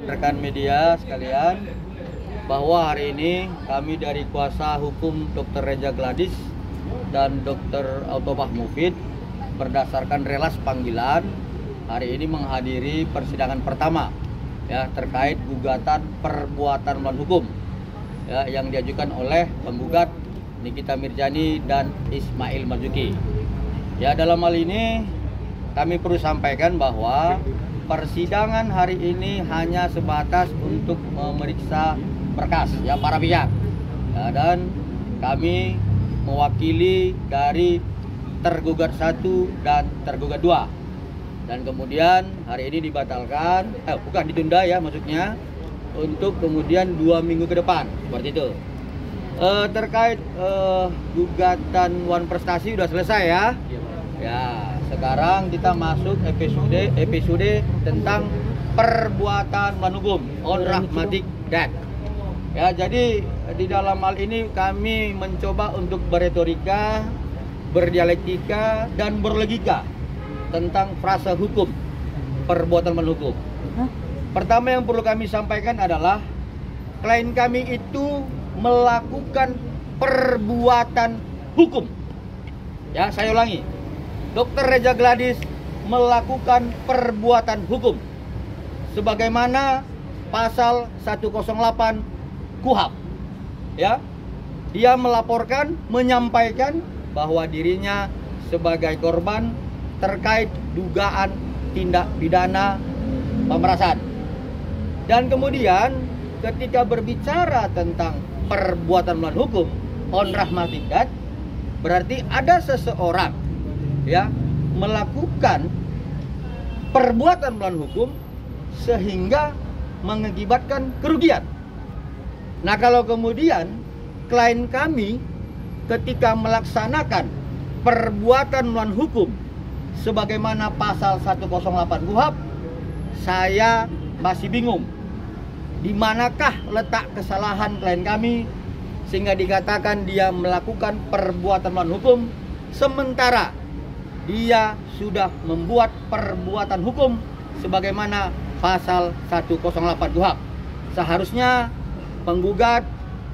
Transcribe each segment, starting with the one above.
Rekan media sekalian, bahwa hari ini kami dari kuasa hukum Dr. Reza Gladys dan Dr. Autobah Mufid berdasarkan relas panggilan hari ini menghadiri persidangan pertama ya terkait gugatan perbuatan melawan hukum ya, yang diajukan oleh penggugat Nikita Mirjani dan Ismail Marzuki. Ya, dalam hal ini kami perlu sampaikan bahwa persidangan hari ini hanya sebatas untuk memeriksa berkas ya para pihak ya, dan kami mewakili dari tergugat 1 dan tergugat 2, dan kemudian hari ini dibatalkan bukan ditunda ya maksudnya untuk kemudian 2 minggu ke depan seperti itu. Terkait gugatan Wan Prestasi sudah selesai ya. Ya, sekarang kita masuk episode tentang perbuatan melawan hukum on rahmatik death. Ya, jadi di dalam hal ini kami mencoba untuk berretorika, berdialektika dan berlogika tentang frasa hukum perbuatan melawan hukum. Pertama yang perlu kami sampaikan adalah klien kami itu melakukan perbuatan hukum. Ya, saya ulangi. Dr. Reza Gladys melakukan perbuatan hukum sebagaimana pasal 108 KUHP. Ya. Dia melaporkan, menyampaikan bahwa dirinya sebagai korban terkait dugaan tindak pidana pemerasan. Dan kemudian ketika berbicara tentang perbuatan melawan hukum on rahmatik death, berarti ada seseorang ya melakukan perbuatan melawan hukum sehingga mengakibatkan kerugian. Nah, kalau kemudian klien kami ketika melaksanakan perbuatan melawan hukum sebagaimana pasal 108 KUHP, saya masih bingung di manakah letak kesalahan klien kami sehingga dikatakan dia melakukan perbuatan melawan hukum sementara dia sudah membuat perbuatan hukum sebagaimana pasal 108 KUHP. Seharusnya penggugat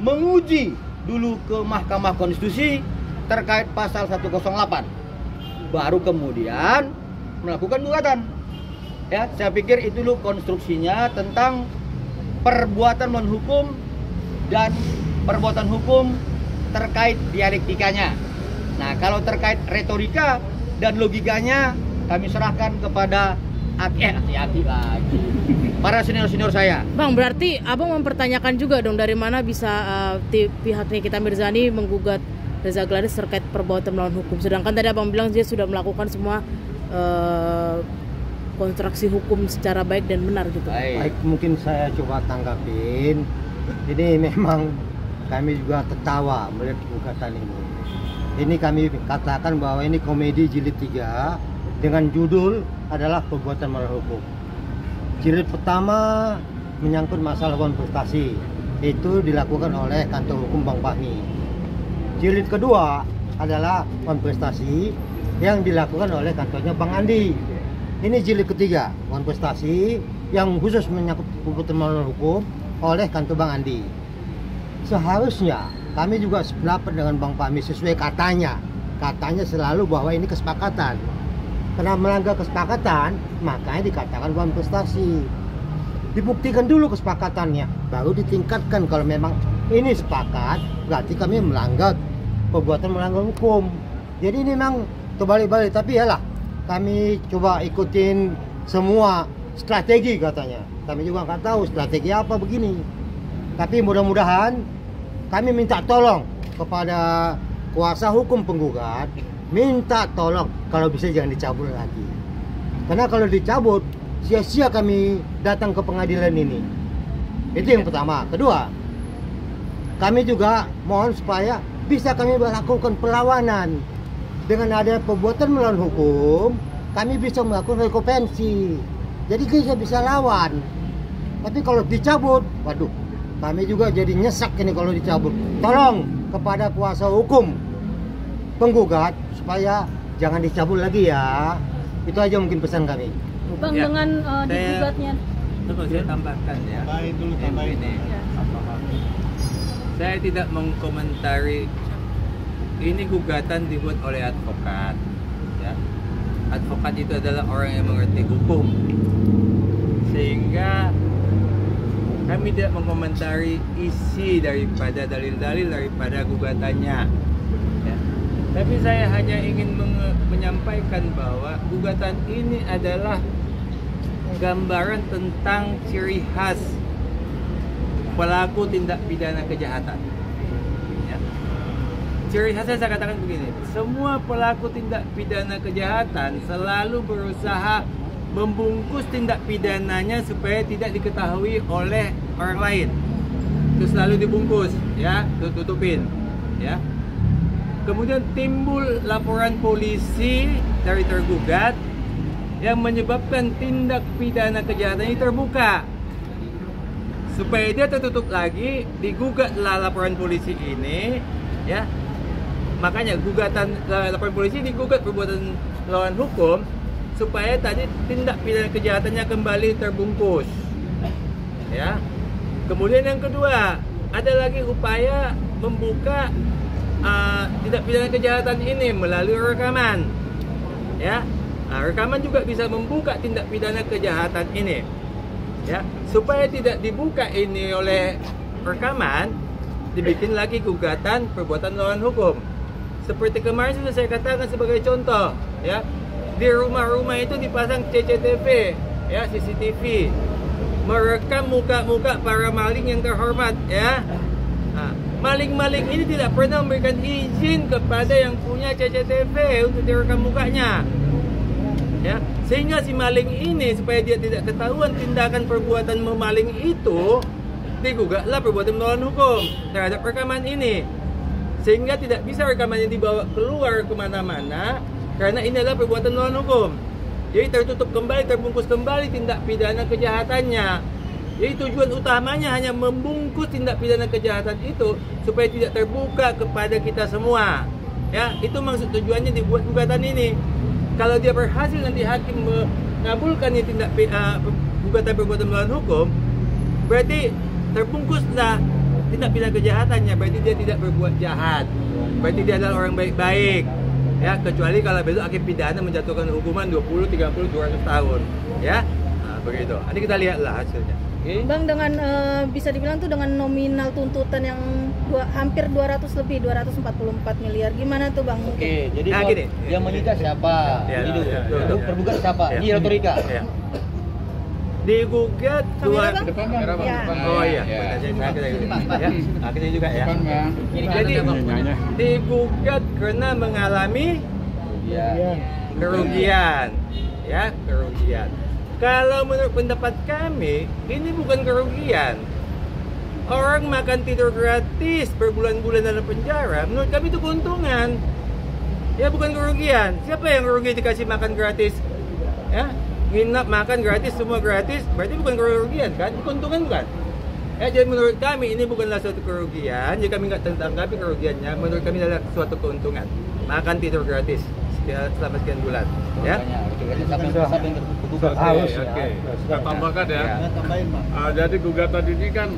menguji dulu ke Mahkamah Konstitusi terkait pasal 108, baru kemudian melakukan gugatan. Ya, saya pikir itu dulu konstruksinya tentang perbuatan melawan hukum dan perbuatan hukum terkait dialektikanya. Nah, kalau terkait retorika dan logikanya kami serahkan kepada hati-hati lagi para senior-senior saya. Bang, berarti abang mempertanyakan juga dong dari mana bisa pihak Nikita Mirjani menggugat Reza Gladys terkait perbuatan melawan hukum, sedangkan tadi abang bilang dia sudah melakukan semua konstruksi hukum secara baik dan benar gitu. Baik, mungkin saya coba tanggapin. Ini memang kami juga tertawa melihat gugatan ini. Ini kami katakan bahwa ini komedi jilid 3 dengan judul adalah perbuatan melawan hukum. Jilid pertama menyangkut masalah Wan Prestasi, itu dilakukan oleh kantor hukum Bang Fahmi. Jilid kedua adalah Wan Prestasi yang dilakukan oleh kantornya Bang Andi. Ini jilid ketiga Wan Prestasi yang khusus menyangkut perbuatan melawan hukum oleh kantor Bang Andi. Seharusnya kami juga sependapat dengan Bang Fahmi sesuai katanya selalu bahwa ini kesepakatan. Karena melanggar kesepakatan, makanya dikatakan Wan Prestasi. Dibuktikan dulu kesepakatannya, baru ditingkatkan. Kalau memang ini sepakat, berarti kami melanggar perbuatan melanggar hukum. Jadi ini memang terbalik-balik, tapi yalah, kami coba ikutin semua strategi katanya. Kami juga nggak tahu strategi apa begini. Tapi mudah-mudahan kami minta tolong kepada kuasa hukum penggugat, minta tolong kalau bisa jangan dicabut lagi. Karena kalau dicabut, sia-sia kami datang ke pengadilan ini. Itu yang pertama. Kedua, kami juga mohon supaya bisa kami melakukan perlawanan. Dengan ada perbuatan melawan hukum, kami bisa melakukan rekopensi. Jadi kita bisa lawan. Tapi kalau dicabut, waduh, kami juga jadi nyesek ini kalau dicabut. Tolong kepada kuasa hukum penggugat supaya jangan dicabut lagi ya. Itu aja mungkin pesan kami. Bang, ya, dengan digugatnya Terus saya tambahkan ya. Ini. Saya tidak mengkomentari, ini gugatan dibuat oleh advokat ya. Advokat itu adalah orang yang mengerti hukum, sehingga kami tidak mengomentari isi daripada dalil-dalil daripada gugatannya ya. Tapi saya hanya ingin menyampaikan bahwa gugatan ini adalah gambaran tentang ciri khas pelaku tindak pidana kejahatan ya. Ciri khasnya saya katakan begini, semua pelaku tindak pidana kejahatan selalu berusaha membungkus tindak pidananya supaya tidak diketahui oleh orang lain. Itu selalu dibungkus ya, tutupin ya. Kemudian timbul laporan polisi dari tergugat yang menyebabkan tindak pidana kejahatan ini terbuka. Supaya dia tertutup lagi, digugatlah laporan polisi ini ya. Makanya gugatan laporan polisi digugat perbuatan melawan hukum supaya tadi tindak pidana kejahatannya kembali terbungkus ya. Kemudian yang kedua, ada lagi upaya membuka tindak pidana kejahatan ini melalui rekaman ya. Rekaman juga bisa membuka tindak pidana kejahatan ini ya. Supaya tidak dibuka ini oleh rekaman, dibikin lagi gugatan perbuatan melawan hukum. Seperti kemarin sudah saya katakan sebagai contoh ya, di rumah-rumah itu dipasang CCTV ya, CCTV merekam muka-muka para maling yang terhormat ya. Maling-maling ini tidak pernah memberikan izin kepada yang punya CCTV untuk direkam mukanya ya. Sehingga si maling ini supaya dia tidak ketahuan tindakan perbuatan memaling itu, digugatlah perbuatan melawan hukum terhadap rekaman ini, sehingga tidak bisa rekamannya dibawa keluar kemana-mana karena ini adalah perbuatan melawan hukum. Jadi tertutup kembali, terbungkus kembali tindak pidana kejahatannya. Jadi tujuan utamanya hanya membungkus tindak pidana kejahatan itu supaya tidak terbuka kepada kita semua ya. Itu maksud tujuannya dibuat gugatan ini. Kalau dia berhasil nanti hakim mengabulkan tindak gugatan perbuatan melawan hukum, berarti terbungkuslah tindak pidana kejahatannya, berarti dia tidak berbuat jahat, berarti dia adalah orang baik-baik ya. Kecuali kalau besok hakim pidana menjatuhkan hukuman 20, 30, 200 tahun ya. Begitu. Nanti kita lihatlah hasilnya. Okay. Bang, dengan bisa dibilang tuh dengan nominal tuntutan yang hampir 200 lebih, 244 miliar, gimana tuh Bang? Oke, jadi gini, yang menyita siapa? Tergugat siapa? Ini retorika. Ya. Digugat dua. Ya. Oh iya. Kita juga ya. Jadi digugat karena mengalami kerugian. Ya, kerugian. Kalau menurut pendapat kami, ini bukan kerugian. Orang makan tidur gratis berbulan-bulan dalam penjara, menurut kami itu keuntungan. Ya, bukan kerugian. Siapa yang rugi dikasih makan gratis? Ya, nginap, makan gratis, semua gratis, berarti bukan kerugian kan? Keuntungan bukan? Ya, jadi menurut kami ini bukanlah suatu kerugian. Jadi kami nggak tanggapi kerugiannya. Menurut kami adalah suatu keuntungan. Makan tidur gratis selama sekian bulan. Ya. Oke. Saya tambahkan ya. Jadi gugatan ini kan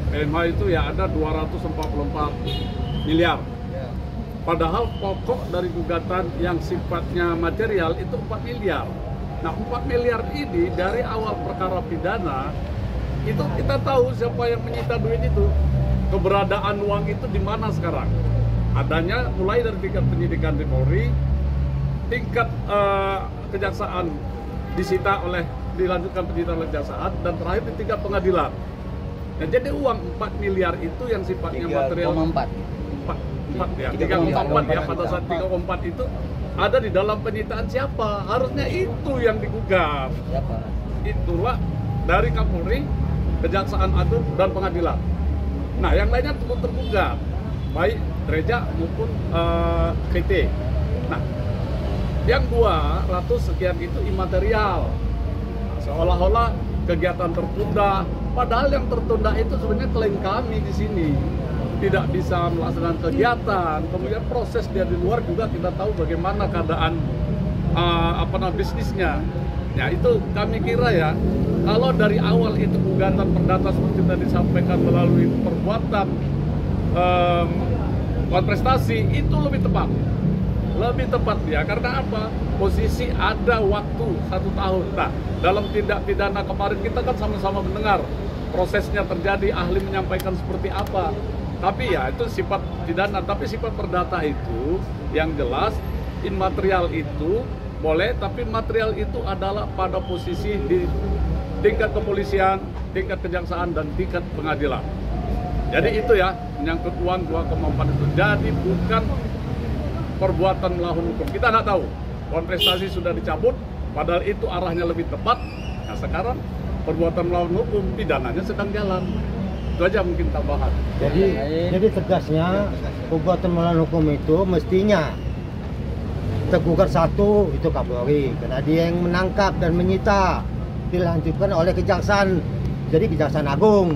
PMH itu ya ada 244 miliar. Padahal pokok dari gugatan yang sifatnya material itu 4 miliar. Nah, 4 miliar ini dari awal perkara pidana itu kita tahu siapa yang menyita duit itu. Keberadaan uang itu di mana sekarang? Adanya mulai dari tingkat penyidikan di Polri, tingkat kejaksaan dilanjutkan penyidikan oleh kejaksaan, dan terakhir di tingkat pengadilan. Nah, jadi uang 4 miliar itu yang sifatnya material 3,4 ya, 3,4 ya, pada saat 3,4 itu ada di dalam penyitaan siapa? Harusnya itu yang digugat. Siapa? Itulah dari Kapolri, Kejaksaan Agung, dan pengadilan. Nah, yang lainnya tergugat, baik Reja maupun PT. Nah, yang 200 sekian itu imaterial. Nah, seolah-olah kegiatan tertunda, padahal yang tertunda itu sebenarnya klaim kami di sini. Tidak bisa melaksanakan kegiatan, kemudian proses dia di luar juga kita tahu bagaimana keadaan bisnisnya. Ya itu kami kira ya, kalau dari awal itu gugatan perdata seperti tadi disampaikan melalui perbuatan kontrastasi itu lebih tepat. Lebih tepat ya, karena apa? Posisi ada waktu 1 tahun. Nah, dalam tindak pidana kemarin kita kan sama-sama mendengar prosesnya terjadi, ahli menyampaikan seperti apa. Tapi ya itu sifat pidana, tapi sifat perdata itu yang jelas immaterial itu boleh, tapi material itu adalah pada posisi di tingkat kepolisian, tingkat kejaksaan, dan tingkat pengadilan. Jadi itu ya, menyangkut uang 2,4 itu. Jadi bukan perbuatan melawan hukum. Kita nggak tahu, kontestasi sudah dicabut, padahal itu arahnya lebih tepat. Nah sekarang perbuatan melawan hukum, pidananya sedang jalan. Itu aja mungkin tambahan. Jadi tegasnya, perbuatan melawan hukum itu mestinya tergugat 1 itu Kapolri, karena dia yang menangkap dan menyita, dilanjutkan oleh kejaksaan, jadi Kejaksaan Agung.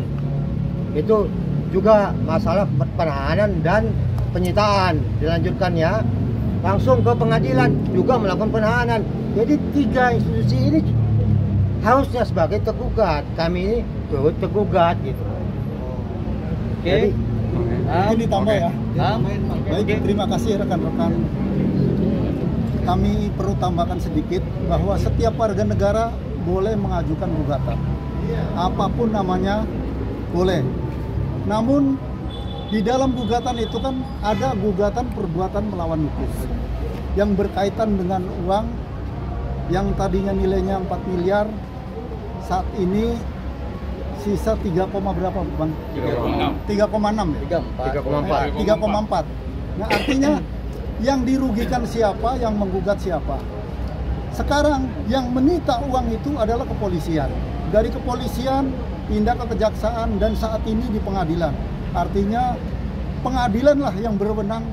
Itu juga masalah penahanan dan penyitaan, dilanjutkan ya langsung ke pengadilan juga melakukan penahanan. Jadi 3 institusi ini harusnya sebagai tergugat, kami ini turut tergugat gitu. Oke. Ini ditambah ya. Baik, terima kasih rekan-rekan. Kami perlu tambahkan sedikit bahwa setiap warga negara boleh mengajukan gugatan. Apapun namanya boleh. Namun di dalam gugatan itu kan ada gugatan perbuatan melawan hukum yang berkaitan dengan uang yang tadinya nilainya 4 miliar, saat ini sisa 3, berapa Bang? 3,6 ya? 3,4. Nah artinya yang dirugikan siapa, yang menggugat siapa? Sekarang yang menyita uang itu adalah kepolisian. Dari kepolisian pindah ke kejaksaan dan saat ini di pengadilan. Artinya pengadilanlah yang berwenang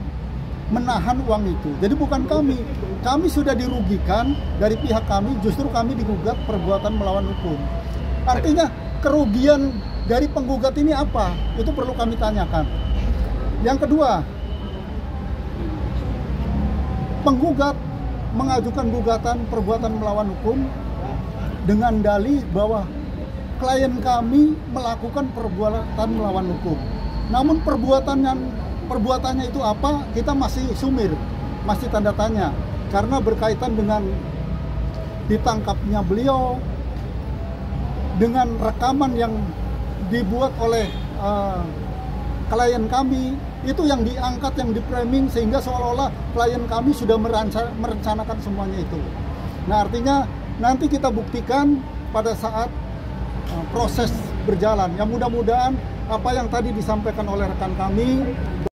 menahan uang itu. Jadi bukan kami. Kami sudah dirugikan dari pihak kami, justru kami digugat perbuatan melawan hukum. Artinya kerugian dari penggugat ini apa? Itu perlu kami tanyakan. Yang kedua, penggugat mengajukan gugatan perbuatan melawan hukum dengan dalih bahwa klien kami melakukan perbuatan melawan hukum. Namun perbuatannya itu apa? Kita masih sumir, masih tanda tanya, karena berkaitan dengan ditangkapnya beliau, dengan rekaman yang dibuat oleh klien kami, itu yang diangkat, yang di-framing, sehingga seolah-olah klien kami sudah merencanakan semuanya itu. Nah artinya nanti kita buktikan pada saat proses berjalan. Yang mudah-mudahan apa yang tadi disampaikan oleh rekan kami